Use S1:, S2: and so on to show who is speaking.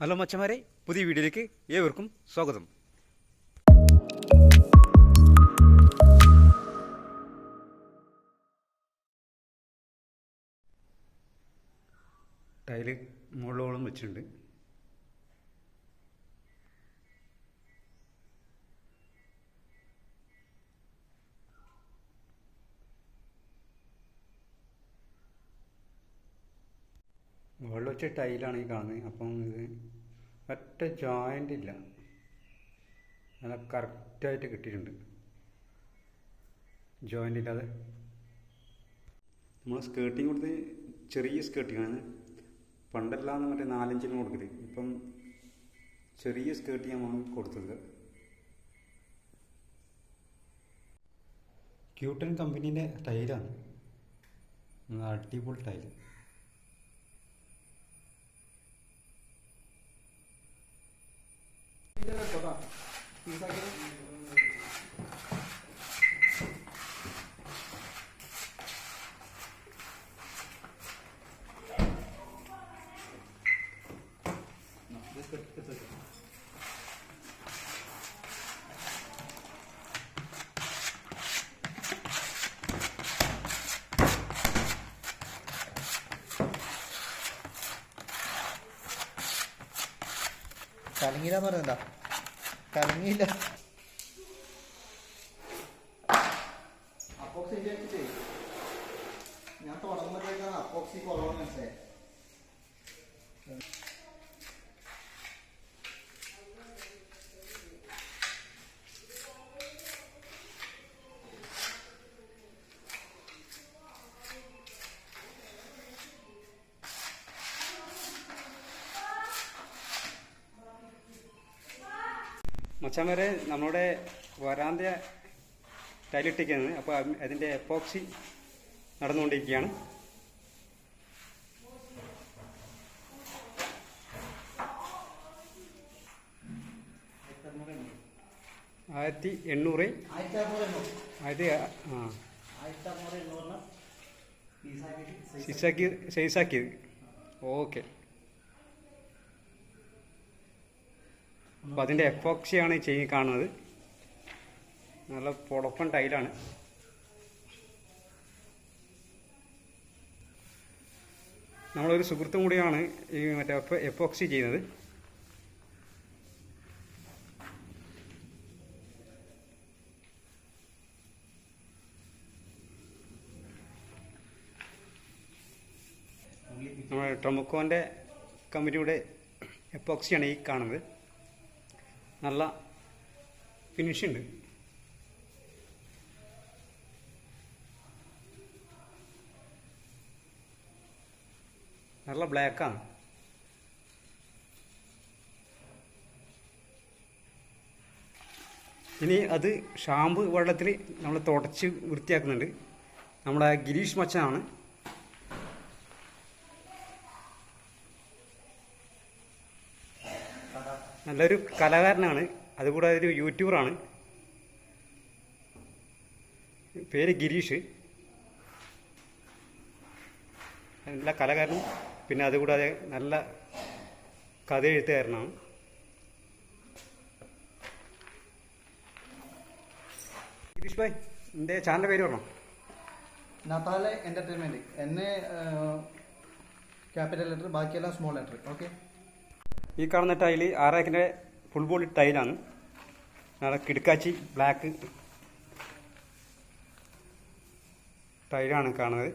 S1: Hello മച്ചന്മാരെ, പുതിയ വീഡിയോയിലേക്ക് ഏവർക്കും സ്വാഗതം. ടൈല് മുകളിലോളം വെച്ചിട്ടുണ്ട്. മുകളിൽ വെച്ച ടൈലാണ് ഈ കാണുന്നത്. അപ്പം ഇത് ഒറ്റ ജോയിൻ്റ് ഇല്ല, നല്ല കറക്റ്റായിട്ട് കിട്ടിയിട്ടുണ്ട്. ജോയിൻ്റ് ഇല്ലാതെ നമ്മൾ സ്കേർട്ടിങ് കൊടുത്ത് ചെറിയ സ്കേർട്ടിങ്ങാണ്. പണ്ടെല്ലാം മറ്റേ 4-5 കൊടുക്കല്. ഇപ്പം ചെറിയ സ്കേർട്ടിങ്ങാണ് കൊടുത്തത്. ക്യൂട്ടൻ കമ്പനീൻ്റെ ടൈലാണ്, അടിപൊളി ടൈല്.
S2: കലങ്ങിയില്ലെന്ന് പറയുന്നതാ, കലങ്ങിയില്ല. അപ്പോക്സി വിചാരിച്ചിട്ടേ ഞാൻ തുടങ്ങുമ്പോഴത്തേക്കാണ് അപ്പോക്സി കുറവാണ് മനസ്സിലായത്.
S1: മച്ചാന്മാരെ, നമ്മുടെ വരാന്ത ടൈലിട്ടിരിക്കുകയാണ്. അപ്പോൾ അതിൻ്റെ എപ്പോക്സി നടന്നുകൊണ്ടിരിക്കുകയാണ്. ആയിരത്തി 800 സൈസാക്കിയത്. ഓക്കെ. അപ്പോൾ അതിൻ്റെ എപ്പോക്സിയാണ് കാണുന്നത്. നല്ല പൊടപ്പൻ ടൈലാണ്. നമ്മളൊരു സുഹൃത്തും കൂടിയാണ് ഈ മറ്റേ എപ്പോക്സി ചെയ്യുന്നത്. നമ്മുടെ ട്രമുക്കോൻ്റെ കമ്പനിയുടെ എപ്പോക്സിയാണ് ഈ കാണുന്നത്. നല്ല ഫിനിഷ് ഉണ്ട്. നല്ല ബ്ലാക്കാണ്. ഇനി അത് ഷാമ്പു വെള്ളത്തിൽ നമ്മൾ തുടച്ച് വൃത്തിയാക്കുന്നുണ്ട്. നമ്മുടെ ഗിരീഷ് മച്ചാനാണ്. നല്ലൊരു കലാകാരനാണ്, അതുകൂടാതെ ഒരു യൂട്യൂബറാണ്. പേര് ഗിരീഷ്. നല്ല കലാകാരനും പിന്നെ അതുകൂടാതെ നല്ല കഥ എഴുത്തുകാരനാണ്. ഗിരീഷ് ഭായ്, എൻ്റെ ചാനലിൻ്റെ പേര് പറഞ്ഞോ?
S2: നതാലെ എൻ്റർടൈൻമെൻറ്റ്. എന്നെ ക്യാപിറ്റൽ ലെറ്റർ, ബാക്കിയെല്ലാം സ്മോൾ ലെറ്റർ. ഓക്കെ.
S1: ഈ കാണുന്ന ടൈല് 6 ഫുൾ ബോഡി ടൈലാണ്. നല്ല കിടുക്കാച്ചി ബ്ലാക്ക് ടൈലാണ് കാണുന്നത്.